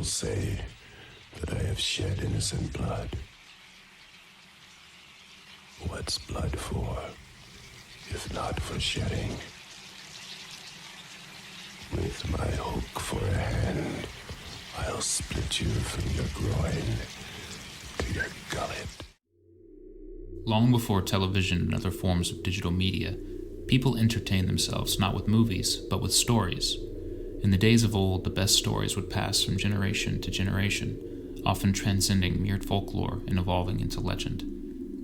People say that I have shed innocent blood. What's blood for, if not for shedding? With my hook for a hand, I'll split you from your groin to your gullet. Long before television and other forms of digital media, people entertained themselves not with movies, but with stories. In the days of old, the best stories would pass from generation to generation, often transcending mere folklore and evolving into legend.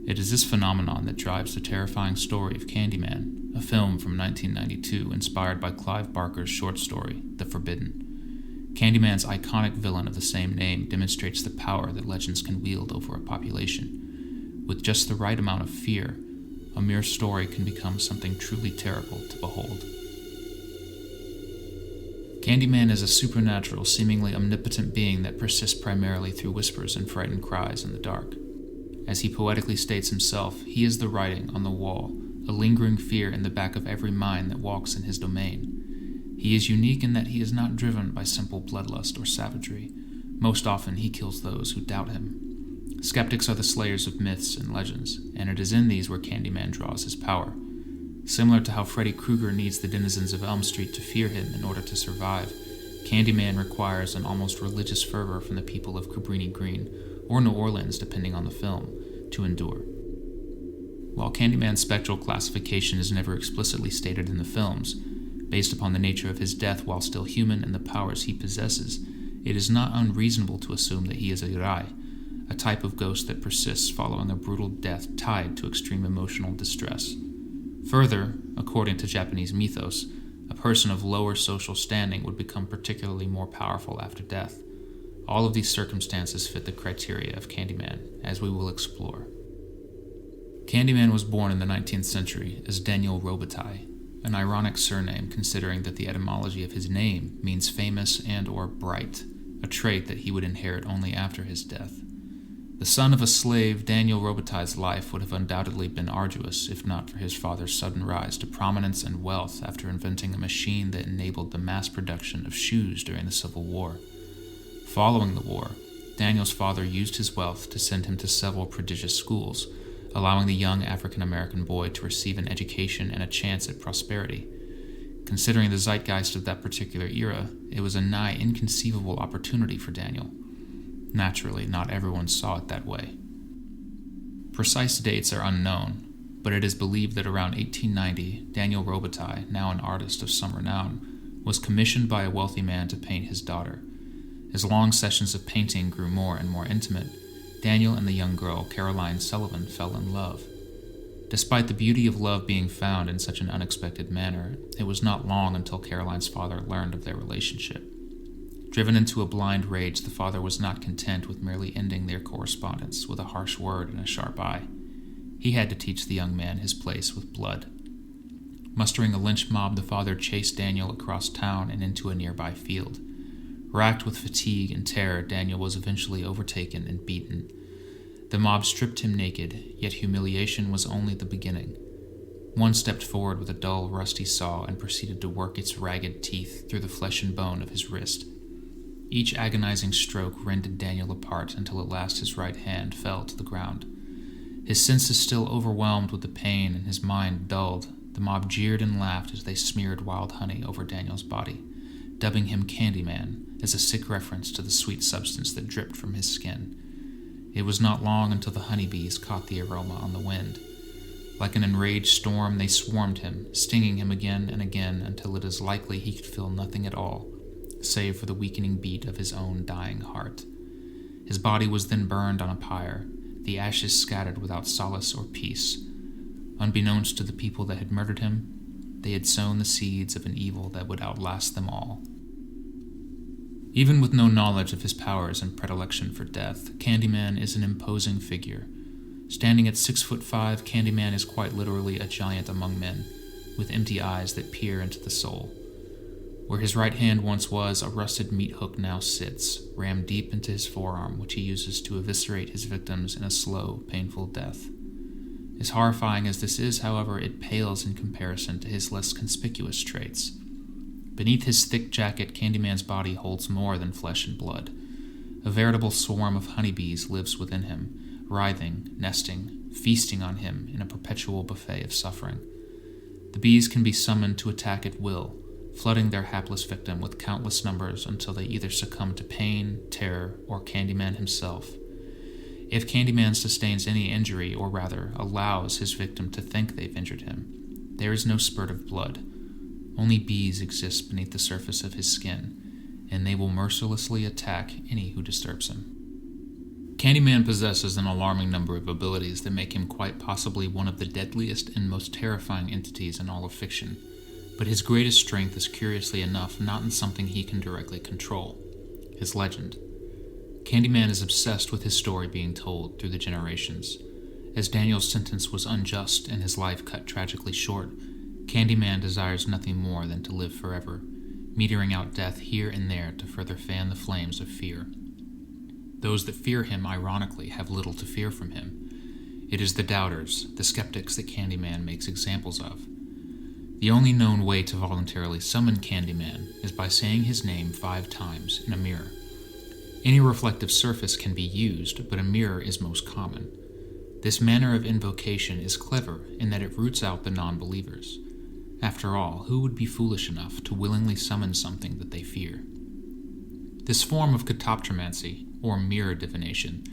It is this phenomenon that drives the terrifying story of Candyman, a film from 1992 inspired by Clive Barker's short story, The Forbidden. Candyman's iconic villain of the same name demonstrates the power that legends can wield over a population. With just the right amount of fear, a mere story can become something truly terrible to behold. Candyman is a supernatural, seemingly omnipotent being that persists primarily through whispers and frightened cries in the dark. As he poetically states himself, he is the writing on the wall, a lingering fear in the back of every mind that walks in his domain. He is unique in that he is not driven by simple bloodlust or savagery. Most often he kills those who doubt him. Skeptics are the slayers of myths and legends, and it is in these where Candyman draws his power. Similar to how Freddy Krueger needs the denizens of Elm Street to fear him in order to survive, Candyman requires an almost religious fervor from the people of Cabrini Green, or New Orleans depending on the film, to endure. While Candyman's spectral classification is never explicitly stated in the films, based upon the nature of his death while still human and the powers he possesses, it is not unreasonable to assume that he is a Yurai, a type of ghost that persists following a brutal death tied to extreme emotional distress. Further, according to Japanese mythos, a person of lower social standing would become particularly more powerful after death. All of these circumstances fit the criteria of Candyman, as we will explore. Candyman was born in the 19th century as Daniel Robitaille, an ironic surname considering that the etymology of his name means famous and/or bright, a trait that he would inherit only after his death. The son of a slave, Daniel Robitaille's life would have undoubtedly been arduous if not for his father's sudden rise to prominence and wealth after inventing a machine that enabled the mass production of shoes during the Civil War. Following the war, Daniel's father used his wealth to send him to several prestigious schools, allowing the young African-American boy to receive an education and a chance at prosperity. Considering the zeitgeist of that particular era, it was a nigh inconceivable opportunity for Daniel. Naturally, not everyone saw it that way. Precise dates are unknown, but it is believed that around 1890, Daniel Robitaille, now an artist of some renown, was commissioned by a wealthy man to paint his daughter. As long sessions of painting grew more and more intimate, Daniel and the young girl, Caroline Sullivan, fell in love. Despite the beauty of love being found in such an unexpected manner, it was not long until Caroline's father learned of their relationship. Driven into a blind rage, the father was not content with merely ending their correspondence with a harsh word and a sharp eye. He had to teach the young man his place with blood. Mustering a lynch mob, the father chased Daniel across town and into a nearby field. Racked with fatigue and terror, Daniel was eventually overtaken and beaten. The mob stripped him naked, yet humiliation was only the beginning. One stepped forward with a dull, rusty saw and proceeded to work its ragged teeth through the flesh and bone of his wrist. Each agonizing stroke rended Daniel apart until at last his right hand fell to the ground. His senses still overwhelmed with the pain and his mind dulled, the mob jeered and laughed as they smeared wild honey over Daniel's body, dubbing him Candyman as a sick reference to the sweet substance that dripped from his skin. It was not long until the honeybees caught the aroma on the wind. Like an enraged storm, they swarmed him, stinging him again and again until it is likely he could feel nothing at all, save for the weakening beat of his own dying heart. His body was then burned on a pyre, the ashes scattered without solace or peace. Unbeknownst to the people that had murdered him, they had sown the seeds of an evil that would outlast them all. Even with no knowledge of his powers and predilection for death, Candyman is an imposing figure. Standing at 6'5", Candyman is quite literally a giant among men, with empty eyes that peer into the soul. Where his right hand once was, a rusted meat hook now sits, rammed deep into his forearm, which he uses to eviscerate his victims in a slow, painful death. As horrifying as this is, however, it pales in comparison to his less conspicuous traits. Beneath his thick jacket, Candyman's body holds more than flesh and blood. A veritable swarm of honeybees lives within him, writhing, nesting, feasting on him in a perpetual buffet of suffering. The bees can be summoned to attack at will, flooding their hapless victim with countless numbers until they either succumb to pain, terror, or Candyman himself. If Candyman sustains any injury, or rather allows his victim to think they've injured him, there is no spurt of blood. Only bees exist beneath the surface of his skin, and they will mercilessly attack any who disturbs him. Candyman possesses an alarming number of abilities that make him quite possibly one of the deadliest and most terrifying entities in all of fiction, but his greatest strength is curiously enough not in something he can directly control: his legend. Candyman is obsessed with his story being told through the generations. As Daniel's sentence was unjust and his life cut tragically short, Candyman desires nothing more than to live forever, metering out death here and there to further fan the flames of fear. Those that fear him, ironically, have little to fear from him. It is the doubters, the skeptics that Candyman makes examples of. The only known way to voluntarily summon Candyman is by saying his name 5 times in a mirror. Any reflective surface can be used, but a mirror is most common. This manner of invocation is clever in that it roots out the non-believers. After all, who would be foolish enough to willingly summon something that they fear? This form of catoptromancy, or mirror divination,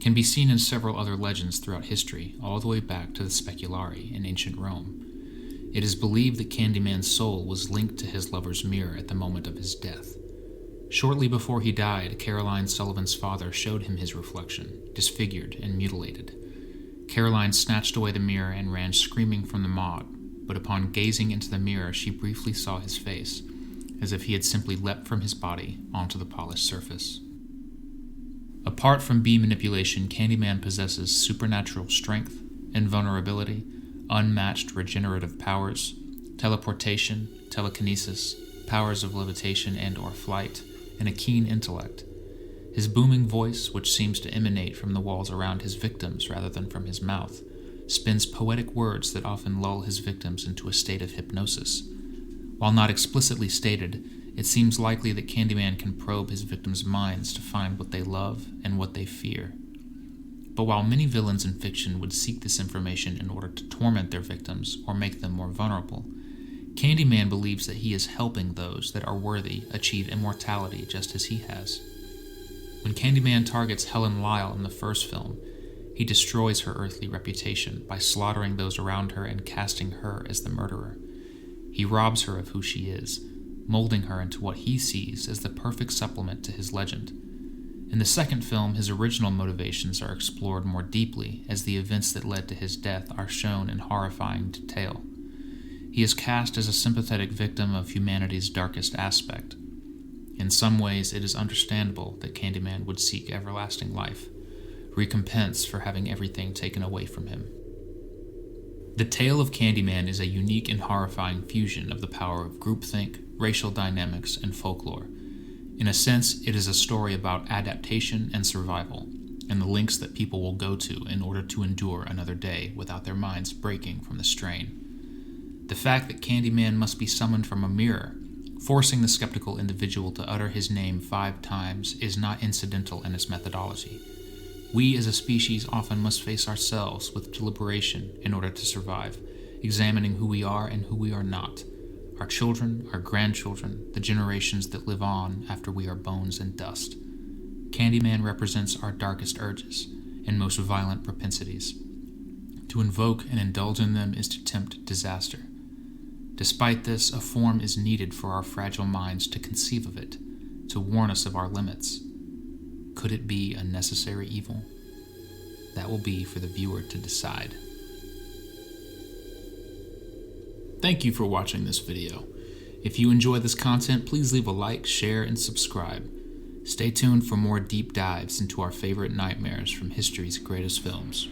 can be seen in several other legends throughout history, all the way back to the Speculari in ancient Rome. It is believed that Candyman's soul was linked to his lover's mirror at the moment of his death. Shortly before he died, Caroline Sullivan's father showed him his reflection, disfigured and mutilated. Caroline snatched away the mirror and ran screaming from the mob, but upon gazing into the mirror she briefly saw his face, as if he had simply leapt from his body onto the polished surface. Apart from bee manipulation, Candyman possesses supernatural strength, invulnerability, unmatched regenerative powers, teleportation, telekinesis, powers of levitation and/or flight, and a keen intellect. His booming voice, which seems to emanate from the walls around his victims rather than from his mouth, spins poetic words that often lull his victims into a state of hypnosis. While not explicitly stated, it seems likely that Candyman can probe his victims' minds to find what they love and what they fear. But while many villains in fiction would seek this information in order to torment their victims or make them more vulnerable, Candyman believes that he is helping those that are worthy achieve immortality just as he has. When Candyman targets Helen Lyle in the first film, he destroys her earthly reputation by slaughtering those around her and casting her as the murderer. He robs her of who she is, molding her into what he sees as the perfect supplement to his legend. In the second film, his original motivations are explored more deeply as the events that led to his death are shown in horrifying detail. He is cast as a sympathetic victim of humanity's darkest aspect. In some ways, it is understandable that Candyman would seek everlasting life, recompense for having everything taken away from him. The tale of Candyman is a unique and horrifying fusion of the power of groupthink, racial dynamics, and folklore. In a sense, it is a story about adaptation and survival, and the lengths that people will go to in order to endure another day without their minds breaking from the strain. The fact that Candyman must be summoned from a mirror, forcing the skeptical individual to utter his name 5 times, is not incidental in its methodology. We as a species often must face ourselves with deliberation in order to survive, examining who we are and who we are not, our children, our grandchildren, the generations that live on after we are bones and dust. Candyman represents our darkest urges and most violent propensities. To invoke and indulge in them is to tempt disaster. Despite this, a form is needed for our fragile minds to conceive of it, to warn us of our limits. Could it be a necessary evil? That will be for the viewer to decide. Thank you for watching this video. If you enjoy this content, please leave a like, share, and subscribe. Stay tuned for more deep dives into our favorite nightmares from history's greatest films.